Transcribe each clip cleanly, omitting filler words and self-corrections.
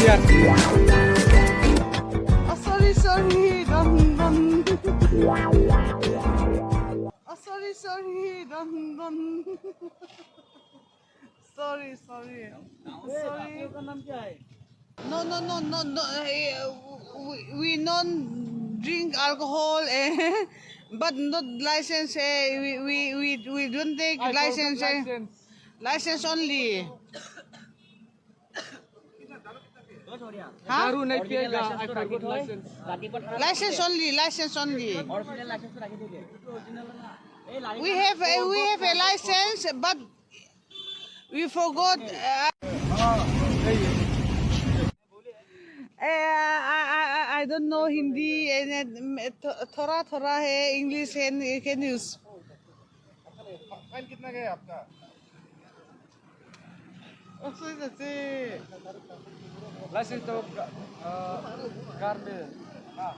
biar. Oh, sorry, don't. Oh, sorry, don't. Sorry. आपका नाम क्या है? No. We don't drink alcohol, but not license. We don't take license. License only. हाँ? दारू नहीं पिएगा, I forgot license. License only. Original license तो रखी दीजिए क्योंकि ओरिजिनल है ना a license We have a license, but we forgot. I don't know Hindi and थोड़ा है English can use. फाइन कितना गया आपका? लाइसेंस तो कार में। हाँ।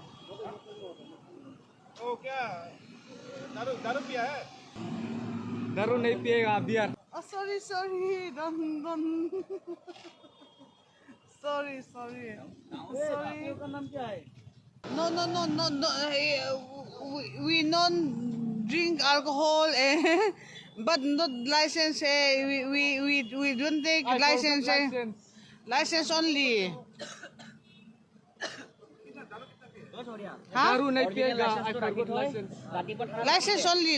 तो क्या दारू पिया है? दारू नहीं पिएगा, beer. Oh, sorry, don't. Sorry. आपका नाम क्या है? No. We don't drink alcohol, but not license. We don't take license. License only. हाँ? दारू नहीं पिएगा, I forgot license. License only.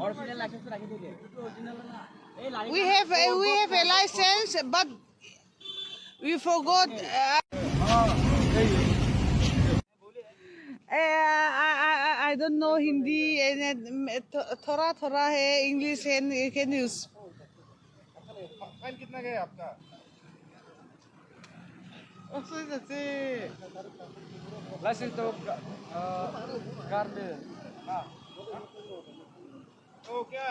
Original license तो रखी दीजिए क्योंकि ओरिजिनल है ना a license We have a license, but we forgot. I don't know Hindi and थोड़ा है English can use. फाइन कितना गया आपका? लाइसेंस तो कार में। हाँ। तो क्या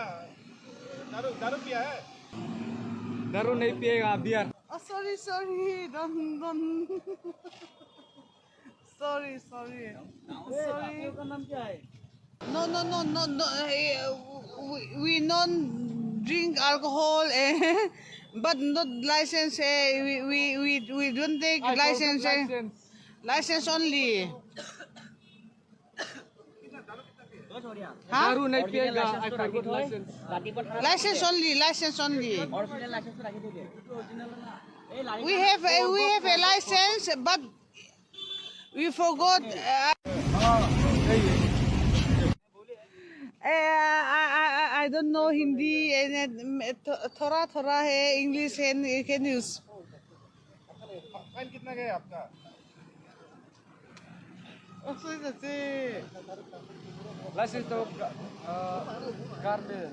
दारू पिया है? दारू नहीं पिएगा, beer. Oh, sorry, don't. Sorry. आपका नाम क्या है? No. We don't drink alcohol, but not license. We don't take license. License only. हाँ? दारू नहीं पिएगा, I forgot license. License only. Original license तो रखी दीजिए क्योंकि ओरिजिनल है ना a license We have a license, but we forgot. I don't know Hindi and थोड़ा है English can use. फाइन कितना गया आपका? लाइसेंस तो कार में।